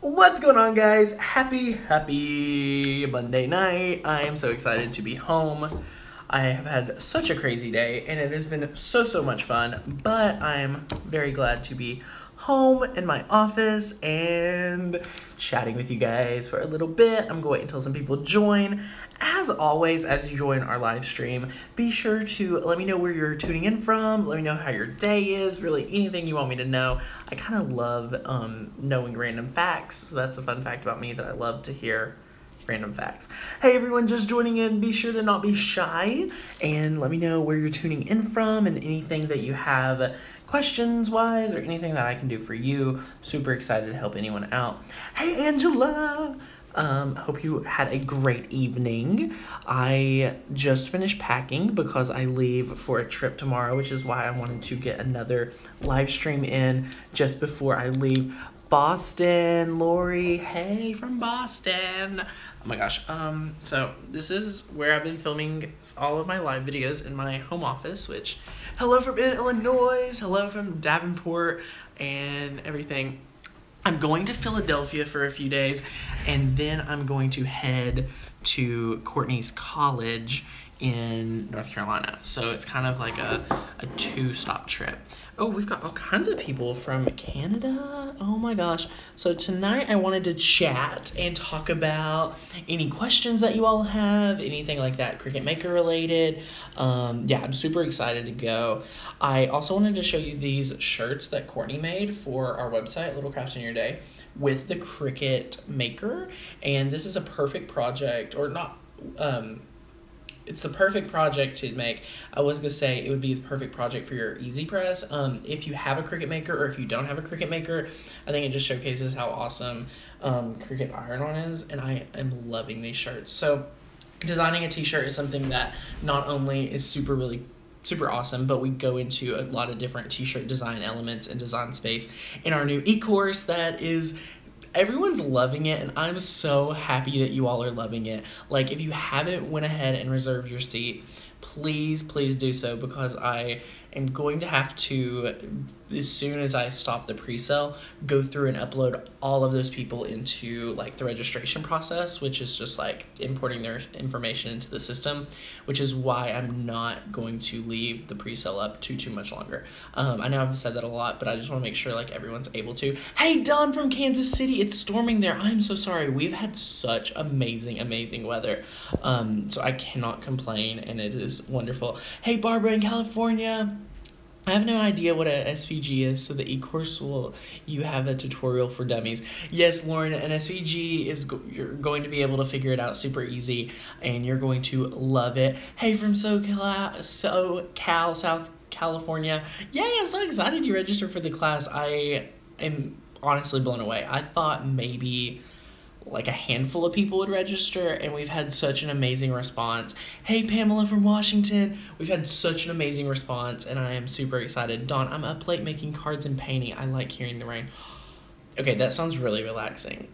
What's going on, guys? Happy Monday night. I am so excited to be home. I have had such a crazy day and it has been so much fun, but I'm very glad to be home in my office and chatting with you guys for a little bit. I'm going to wait until some people join. As always, as you join our live stream, be sure to let me know where you're tuning in from. Let me know how your day is, really anything you want me to know. I kind of love knowing random facts, so that's a fun fact about me that I love to hear. Random facts. Hey everyone just joining in, be sure to not be shy and let me know where you're tuning in from and anything that you have questions wise or anything that I can do for you. Super excited to help anyone out. Hey Angela! Hope you had a great evening. I just finished packing because I leave for a trip tomorrow, which is why I wanted to get another live stream in just before I leave. Boston, Lori, hey from Boston. Oh my gosh, so this is where I've been filming all of my live videos in my home office, which, hello from Illinois, hello from Davenport and everything. I'm going to Philadelphia for a few days, and then I'm going to head to Courtney's college in North Carolina. So it's kind of like a two-stop trip. Oh, we've got all kinds of people from Canada. Oh my gosh. So tonight I wanted to chat and talk about any questions that you all have, anything like that, Cricut Maker related. Yeah, I'm super excited to go. I also wanted to show you these shirts that Courtney made for our website, Little Crafts in Your Day, with the Cricut Maker. And this is a perfect project, or not, it's the perfect project to make. I was going to say it would be the perfect project for your Easy Press. If you have a Cricut Maker or if you don't have a Cricut Maker, I think it just showcases how awesome Cricut Iron-On is, and I am loving these shirts. So designing a t-shirt is something that not only is super awesome, but we go into a lot of different t-shirt design elements and design space in our new e-course that is... Everyone's loving it, and I'm so happy that you all are loving it. Like, if you haven't went ahead and reserved your seat, please do so, because I am going to have to, as soon as I stop the pre-sale, go through and upload all of those people into like the registration process, which is just like importing their information into the system, which is why I'm not going to leave the pre-sale up too much longer. I know I've said that a lot, but I just want to make sure like everyone's able to. Hey, Don from Kansas City, it's storming there. I'm so sorry. We've had such amazing weather, so I cannot complain, and it is wonderful. Hey, Barbara in California. I have no idea what a SVG is, so the e-course you have a tutorial for dummies. Yes, Lauren, an SVG is, you're going to be able to figure it out super easy, and you're going to love it. Hey, from SoCal, South California. Yay, I'm so excited you registered for the class. I am honestly blown away. I thought maybe like a handful of people would register, and we've had such an amazing response. Hey, Pamela from Washington, we've had such an amazing response, and I am super excited. Dawn, I'm up late making cards and painting. I like hearing the rain. Okay, that sounds really relaxing.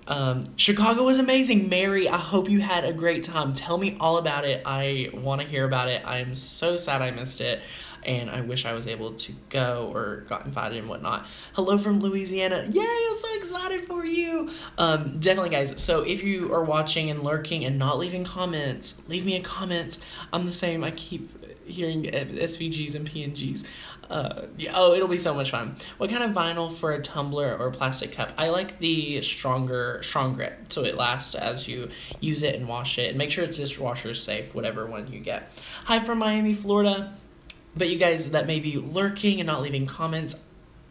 Chicago was amazing. Mary, I hope you had a great time. Tell me all about it. I want to hear about it. I am so sad I missed it, and I wish I was able to go or got invited and whatnot. Hello from Louisiana. Yay, I'm so excited for you. Definitely, guys. So if you are watching and lurking and not leaving comments, leave me a comment. I'm the same. I keep hearing SVGs and PNGs. Yeah, oh, it'll be so much fun. What kind of vinyl for a tumbler or plastic cup? I like the stronger grit, so it lasts as you use it and wash it. And make sure it's dishwasher safe, whatever one you get. Hi from Miami, Florida. But you guys that may be lurking and not leaving comments,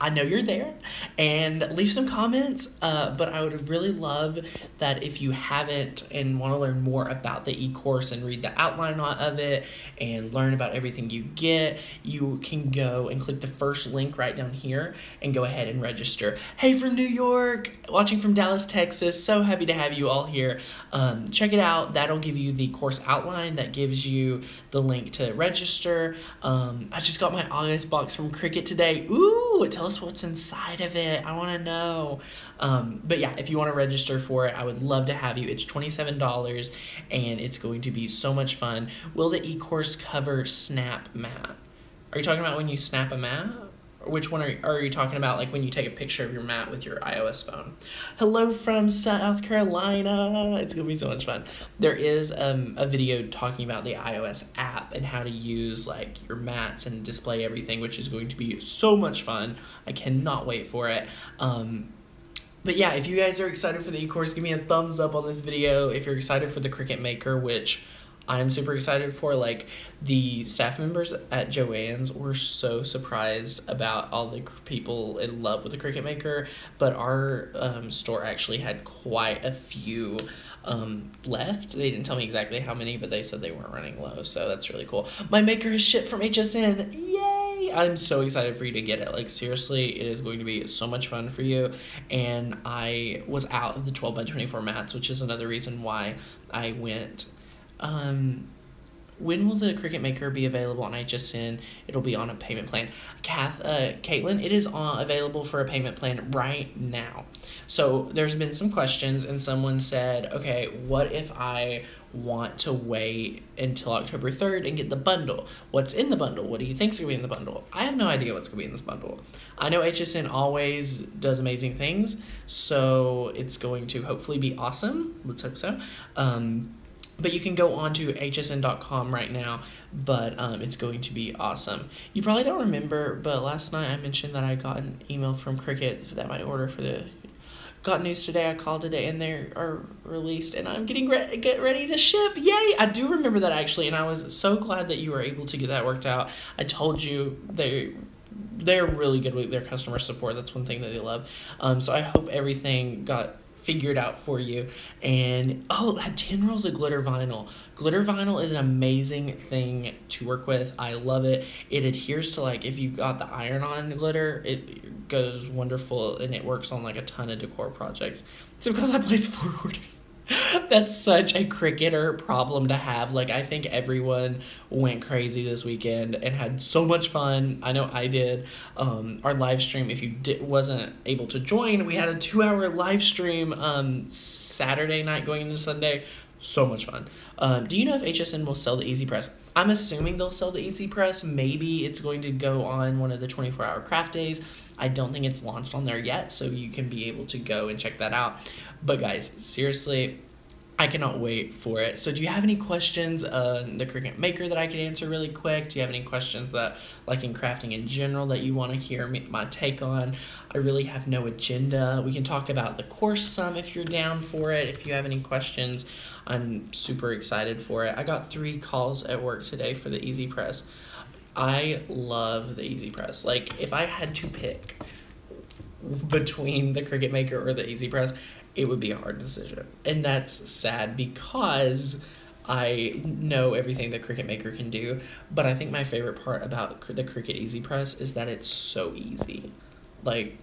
I know you're there, and leave some comments, but I would really love that if you haven't and want to learn more about the e-course and read the outline of it and learn about everything you get, you can go and click the first link right down here and go ahead and register. Hey, from New York, watching from Dallas, Texas, so happy to have you all here. Check it out. That'll give you the course outline. That gives you the link to register. I just got my August box from Cricut today. Ooh, tell us what's inside of it. I want to know. But yeah, if you want to register for it, I would love to have you. It's $27 and it's going to be so much fun. Will the e-course cover snap mat? Are you talking about when you snap a mat? which one are you talking about, like when you take a picture of your mat with your iOS phone? Hello from South Carolina. It's gonna be so much fun. There is a video talking about the iOS app and how to use like your mats and display everything, which is going to be so much fun. I cannot wait for it. But yeah, if you guys are excited for the e-course, give me a thumbs up on this video. If you're excited for the CRICUT Maker, which I'm super excited for, like the staff members at Joann's were so surprised about all the people in love with the CRICUT Maker, but our store actually had quite a few left. They didn't tell me exactly how many, but they said they weren't running low, so that's really cool. My maker is shipped from HSN. Yay! I'm so excited for you to get it. Like seriously, it is going to be so much fun for you. And I was out of the 12 by 24 mats, which is another reason why I went. When will the CRICUT Maker be available on HSN? It'll be on a payment plan. Caitlin, it is available for a payment plan right now. So there's been some questions, and someone said, okay, what if I want to wait until October 3rd and get the bundle? What's in the bundle? What do you think's gonna be in the bundle? I have no idea what's gonna be in this bundle. I know HSN always does amazing things, so it's going to hopefully be awesome. Let's hope so. But you can go on to hsn.com right now, but it's going to be awesome. You probably don't remember, but last night I mentioned that I got an email from CRICUT that my order for the got news today. I called today and they are released, and I'm getting get ready to ship. Yay! I do remember that actually, and I was so glad that you were able to get that worked out. I told you they're really good with their customer support. That's one thing that they love. So I hope everything got figured out for you. And oh, that 10 rolls of glitter vinyl. Glitter vinyl is an amazing thing to work with. I love it. It adheres to, like, if you got the iron-on glitter, it goes wonderful, and it works on like a ton of decor projects. It's because I placed 4 orders. That's such a cricketer problem to have. Like, I think everyone went crazy this weekend and had so much fun. I know I did. Our live stream, if you wasn't able to join, we had a 2-hour live stream Saturday night going into Sunday. So much fun. Do you know if HSN will sell the Easy Press? I'm assuming they'll sell the Easy Press. Maybe it's going to go on one of the 24-hour craft days. I don't think it's launched on there yet, so you can be able to go and check that out. But guys, seriously, I cannot wait for it. So do you have any questions on the CRICUT Maker that I can answer really quick? Do you have any questions that, like in crafting in general, that you want to hear my take on? I really have no agenda. We can talk about the course some if you're down for it. If you have any questions, I'm super excited for it. I got 3 calls at work today for the Easy Press. I love the Easy Press. Like, if I had to pick between the CRICUT Maker or the Easy Press, it would be a hard decision. And that's sad because I know everything that CRICUT Maker can do, but I think my favorite part about the CRICUT Easy Press is that it's so easy. Like,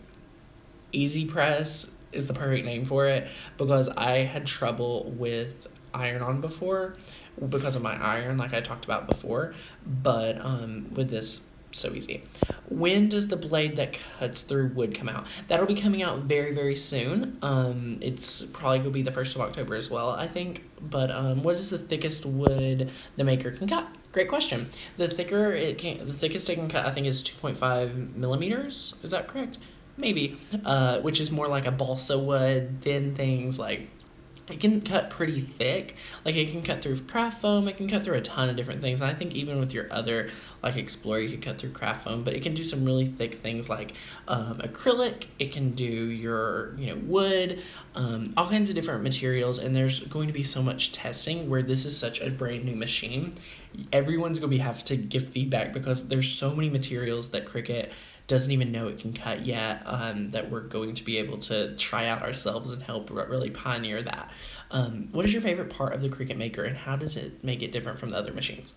Easy Press is the perfect name for it because I had trouble with iron-on before because of my iron, like I talked about before, but with this, so easy. When does the blade that cuts through wood come out? That'll be coming out very, very soon. It's probably going to be the 1st of October as well, I think. But what is the thickest wood the maker can cut? Great question. The thickest it can cut, I think, is 2.5 millimeters. Is that correct? Maybe. Which is more like a balsa wood, thin things like. It can cut pretty thick. Like, it can cut through craft foam. It can cut through a ton of different things. And I think even with your other, like, Explorer, you can cut through craft foam. But it can do some really thick things like acrylic. It can do your, wood, all kinds of different materials. And there's going to be so much testing where this is such a brand new machine. Everyone's going to have to give feedback because there's so many materials that CRICUT doesn't even know it can cut yet, that we're going to be able to try out ourselves and help really pioneer that. What is your favorite part of the CRICUT Maker, and how does it make it different from the other machines?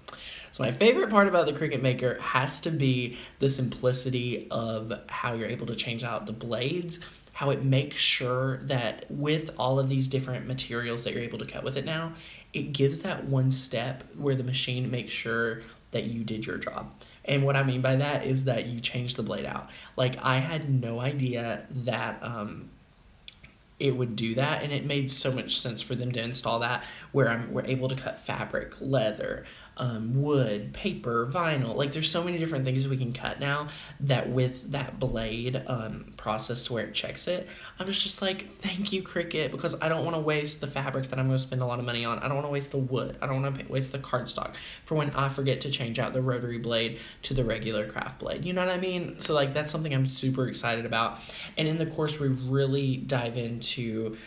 So my favorite part about the CRICUT Maker has to be the simplicity of how you're able to change out the blades, how it makes sure that with all of these different materials that you're able to cut with it now, it gives that one step where the machine makes sure that you did your job. And what I mean by that is that you change the blade out. Like, I had no idea that it would do that, and it made so much sense for them to install that where we're able to cut fabric, leather, wood, paper, vinyl. Like there's so many different things we can cut now that with that blade process to where it checks it, I'm just like, thank you, Cricut, because I don't want to waste the fabric that I'm going to spend a lot of money on. I don't want to waste the wood. I don't want to waste the cardstock for when I forget to change out the rotary blade to the regular craft blade. You know what I mean? So like that's something I'm super excited about. And in the course, we really dive into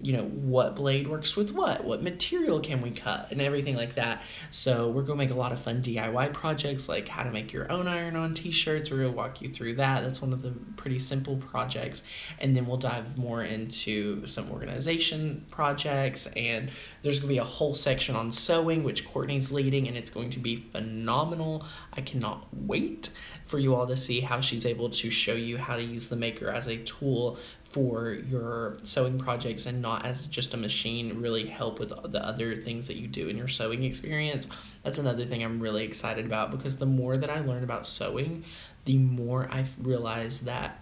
you know, what blade works with what material can we cut, and everything like that. So we're gonna make a lot of fun DIY projects, like how to make your own iron-on t-shirts. We're gonna walk you through that. That's one of the pretty simple projects. And then we'll dive more into some organization projects, and there's gonna be a whole section on sewing, which Courtney's leading, and it's going to be phenomenal. I cannot wait for you all to see how she's able to show you how to use the Maker as a tool for your sewing projects and not as just a machine, really help with the other things that you do in your sewing experience. That's another thing I'm really excited about, because the more that I learn about sewing, the more I realize that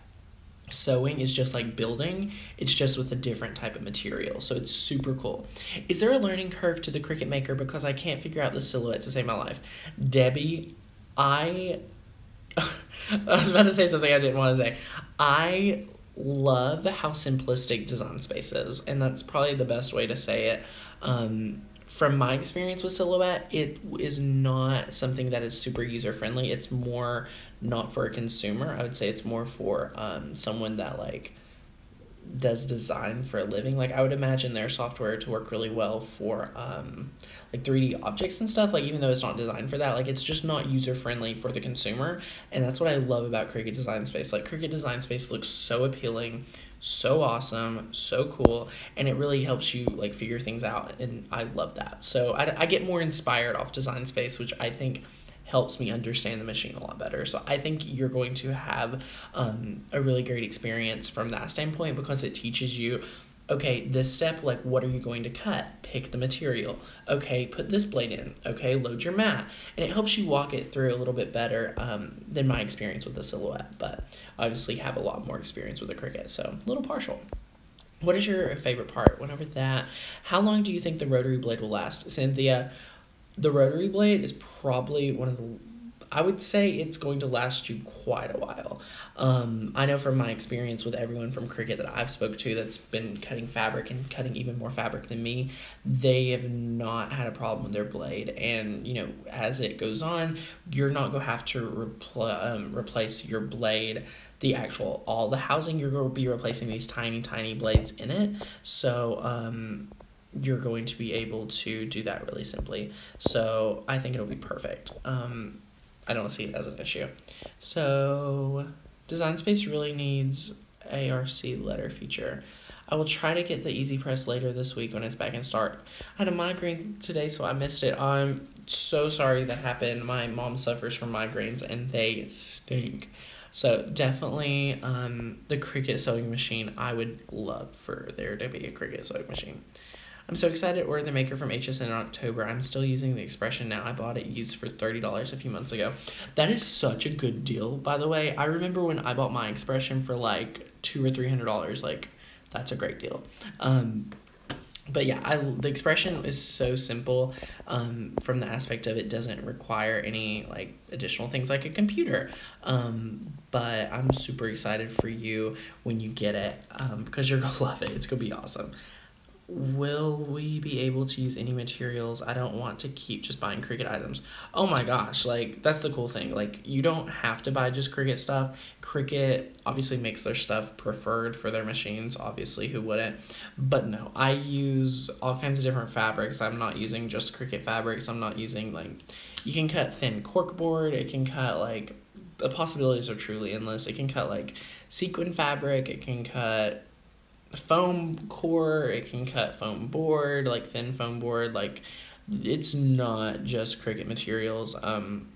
sewing is just like building. It's just with a different type of material. So it's super cool. Is there a learning curve to the Cricut Maker? Because I can't figure out the silhouette to save my life. Debbie, I was about to say something I didn't want to say. I love how simplistic Design Space is, and that's probably the best way to say it. From my experience with Silhouette, it is not something that is super user-friendly. It's more not for a consumer. I would say it's more for someone that like does design for a living. Like I would imagine their software to work really well for like 3D objects and stuff, like even though it's not designed for that, like it's just not user friendly for the consumer. And that's what I love about Cricut Design Space. Like Cricut Design Space looks so appealing, so awesome, so cool, and it really helps you like figure things out, and I love that. So I get more inspired off Design Space, which I think helps me understand the machine a lot better. So I think you're going to have a really great experience from that standpoint, because it teaches you, okay, this step, like what are you going to cut? Pick the material. Okay, put this blade in. Okay, load your mat. And it helps you walk it through a little bit better than my experience with the Silhouette, but I obviously have a lot more experience with the Cricut, so a little partial. What is your favorite part? Went over that. How long do you think the rotary blade will last? Cynthia, the rotary blade is probably one of the, I would say it's going to last you quite a while. I know from my experience with everyone from Cricut that I've spoke to that's been cutting fabric and cutting even more fabric than me, they have not had a problem with their blade. And, you know, as it goes on, you're not going to have to replace your blade, the actual, all the housing. You're going to be replacing these tiny, tiny blades in it. So, you're going to be able to do that really simply. So I think it'll be perfect. I don't see it as an issue. So Design Space really needs ARC letter feature. I will try to get the Easy Press later this week when it's back in stock. I had a migraine today, so I missed it. I'm so sorry that happened. My mom suffers from migraines, and they stink. So definitely the Cricut sewing machine. I would love for there to be a Cricut sewing machine. I'm so excited to order the Maker from HSN in October. I'm still using the Expression now. I bought it used for $30 a few months ago. That is such a good deal, by the way. I remember when I bought my Expression for like $200 or $300. Like, that's a great deal. But yeah, the Expression is so simple from the aspect of it doesn't require any like additional things like a computer. But I'm super excited for you when you get it because you're gonna love it. It's gonna be awesome. Will we be able to use any materials? I don't want to keep just buying Cricut items. Oh my gosh, like that's the cool thing. Like you don't have to buy just Cricut stuff. Cricut obviously makes their stuff preferred for their machines. Obviously, who wouldn't? But no, I use all kinds of different fabrics. I'm not using just Cricut fabrics. I'm not using like, you can cut thin corkboard. It can cut like, the possibilities are truly endless. It can cut like sequin fabric. It can cut foam core, it can cut foam board, like thin foam board. Like it's not just Cricut materials.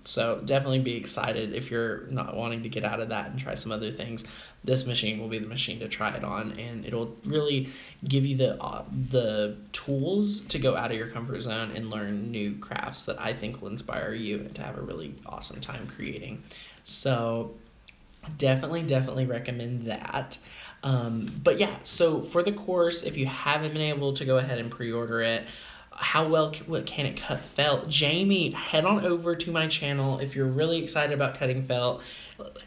So definitely be excited if you're not wanting to get out of that and try some other things. This machine will be the machine to try it on, and it'll really give you the tools to go out of your comfort zone and learn new crafts that I think will inspire you to have a really awesome time creating. So definitely recommend that. But yeah, so for the course, if you haven't been able to go ahead and pre-order it, how well what can it cut felt? Jamie, head on over to my channel if you're really excited about cutting felt.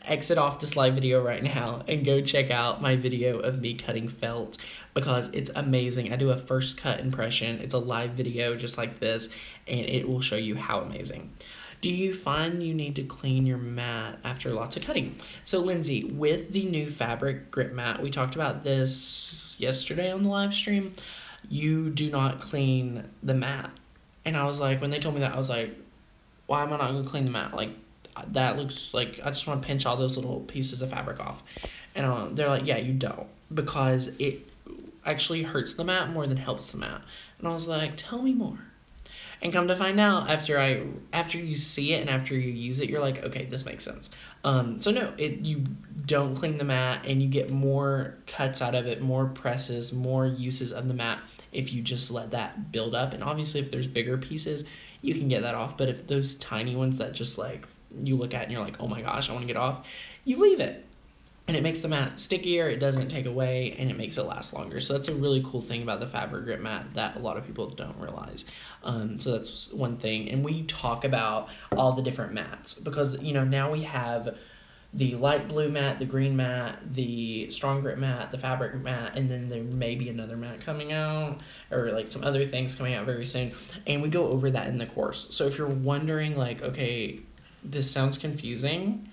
Exit off this live video right now and go check out my video of me cutting felt because it's amazing. I do a first cut impression. It's a live video just like this, and it will show you how amazing. Do you find you need to clean your mat after lots of cutting? So Lindsay, with the new fabric grip mat, we talked about this yesterday on the live stream, you do not clean the mat. And I was like, when they told me that, I was like, why am I not going to clean the mat? Like, that looks like, I just want to pinch all those little pieces of fabric off. And they're like, yeah, you don't, because it actually hurts the mat more than helps the mat. And I was like, tell me more. And come to find out, after you see it and after you use it, you're like, okay, this makes sense. So no, you don't clean the mat, and you get more cuts out of it, more presses, more uses of the mat if you just let that build up. And obviously, if there's bigger pieces, you can get that off. But if those tiny ones that just like you look at and you're like, oh my gosh, I want to get off, you leave it. And it makes the mat stickier, it doesn't take away, and it makes it last longer. So that's a really cool thing about the fabric grip mat that a lot of people don't realize. So that's one thing. And we talk about all the different mats because, you know, now we have the light blue mat, the green mat, the strong grip mat, the fabric mat, and then there may be another mat coming out or like some other things coming out very soon. And we go over that in the course. So if you're wondering like, okay, this sounds confusing,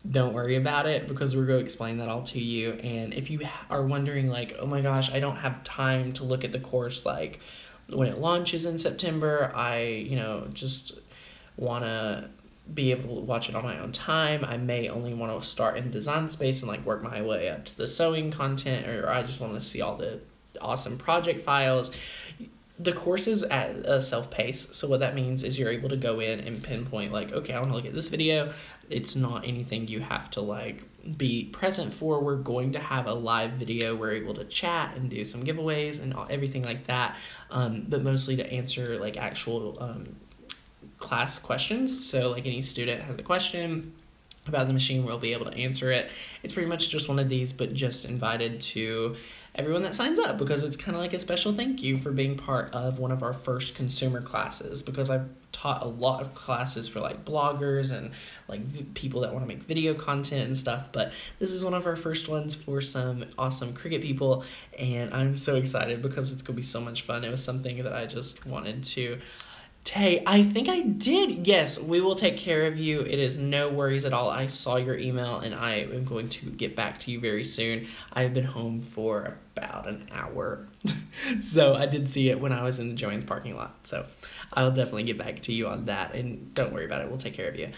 don't worry about it because we're going to explain that all to you. And if you are wondering like, oh my gosh, I don't have time to look at the course like when it launches in September, I, you know, just want to be able to watch it on my own time. I may only want to start in Design Space and like work my way up to the sewing content, or I just want to see all the awesome project files. The course is at a self-pace, so what that means is you're able to go in and pinpoint like, okay, I want to look at this video. It's not anything you have to like be present for. We're going to have a live video. We're able to chat and do some giveaways and everything like that, but mostly to answer like actual class questions. So like any student has a question about the machine, we'll be able to answer it. It's pretty much just one of these, but just invited to everyone that signs up because it's kind of like a special thank you for being part of one of our first consumer classes, because I've taught a lot of classes for like bloggers and like people that want to make video content and stuff, but this is one of our first ones for some awesome Cricut people, and I'm so excited because it's gonna be so much fun. It was something that I just wanted to I think I did. Yes, we will take care of you. It is no worries at all. I saw your email and I am going to get back to you very soon. I've been home for about an hour. So I did see it when I was in the Joann's parking lot. So I'll definitely get back to you on that, and don't worry about it. We'll take care of you.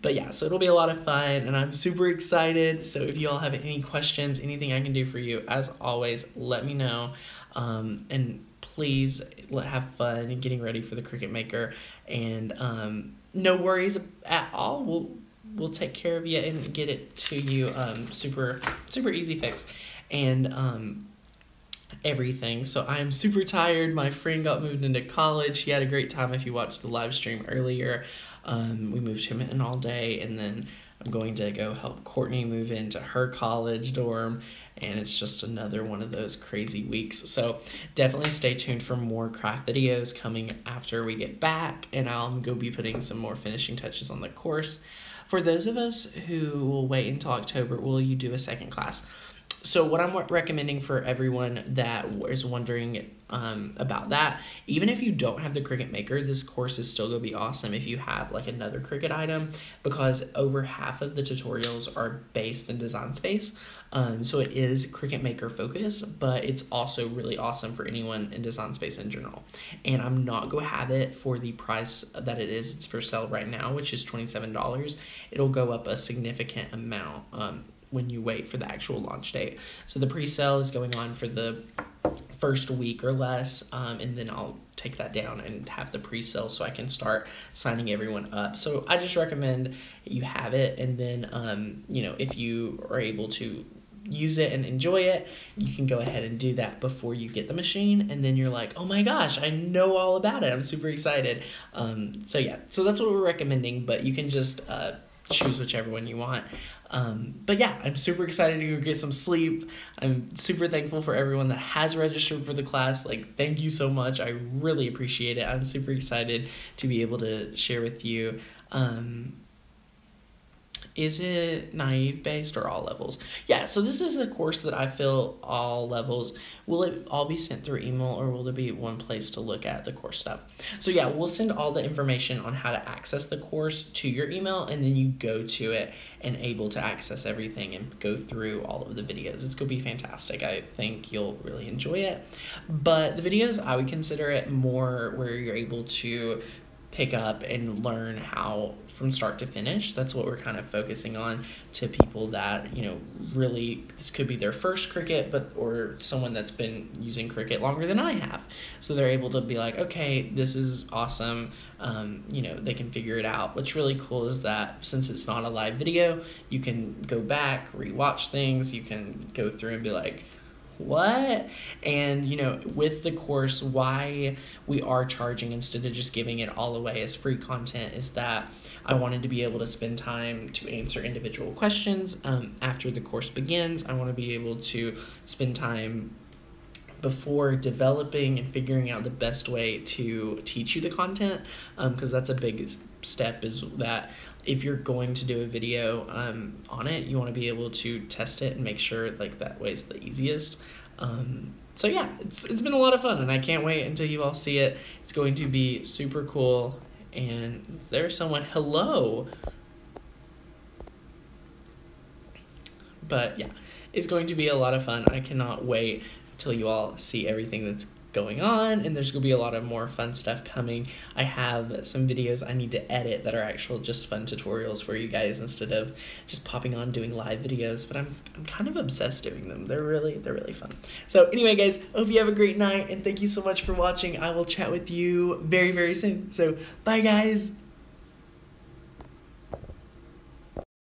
But yeah, so it'll be a lot of fun and I'm super excited. So if you all have any questions, anything I can do for you, as always, let me know. And please have fun in getting ready for the Cricut Maker, and no worries at all. We'll take care of you and get it to you super easy fix and everything. So I'm super tired. My friend got moved into college. He had a great time. If you watched the live stream earlier, we moved him in all day, and then I'm going to go help Courtney move into her college dorm, and it's just another one of those crazy weeks. So definitely stay tuned for more craft videos coming after we get back, and I'll go be putting some more finishing touches on the course. For those of us who will wait until October, will you do a second class? So what I'm recommending for everyone that is wondering about that, even if you don't have the Cricut Maker, this course is still going to be awesome if you have like another Cricut item, because over half of the tutorials are based in Design Space. So it is Cricut Maker focused, but it's also really awesome for anyone in Design Space in general. And I'm not going to have it for the price that it is. It's for sale right now, which is $27. It'll go up a significant amount when you wait for the actual launch date. So the pre-sale is going on for the first week or less, and then I'll take that down and have the pre-sale so I can start signing everyone up. So I just recommend you have it, and then you know, if you are able to use it and enjoy it, you can go ahead and do that before you get the machine, and then you're like, oh my gosh, I know all about it. I'm super excited. So yeah, so that's what we're recommending, but you can just choose whichever one you want. But yeah, I'm super excited to go get some sleep. I'm super thankful for everyone that has registered for the class. Like, thank you so much. I really appreciate it. I'm super excited to be able to share with you. Is it naive based or all levels? Yeah, so this is a course that I feel all levels. Will it all be sent through email, or will there be one place to look at the course stuff? So yeah, we'll send all the information on how to access the course to your email, and then you go to it and able to access everything and go through all of the videos. It's gonna be fantastic. I think you'll really enjoy it. But the videos, I would consider it more where you're able to pick up and learn how from start to finish. That's what we're kind of focusing on to people that, you know, really, this could be their first CRICUT, or someone that's been using CRICUT longer than I have. So they're able to be like, okay, this is awesome. You know, they can figure it out. What's really cool is that since it's not a live video, you can go back, rewatch things. You can go through and be like, what? And, you know, with the course, why we are charging instead of just giving it all away as free content is that I wanted to be able to spend time to answer individual questions after the course begins. I want to be able to spend time before developing and figuring out the best way to teach you the content, because that's a big step, is that if you're going to do a video on it, you want to be able to test it and make sure like that way is the easiest. So yeah, it's been a lot of fun, and I can't wait until you all see it. It's going to be super cool. And there's someone, hello. But yeah, it's going to be a lot of fun. I cannot wait till you all see everything that's going on, and there's gonna be a lot of more fun stuff coming. I have some videos I need to edit that are actual just fun tutorials for you guys instead of just popping on doing live videos, but I'm kind of obsessed doing them. They're really fun. So anyway guys, hope you have a great night, and thank you so much for watching. I will chat with you very soon. So bye guys.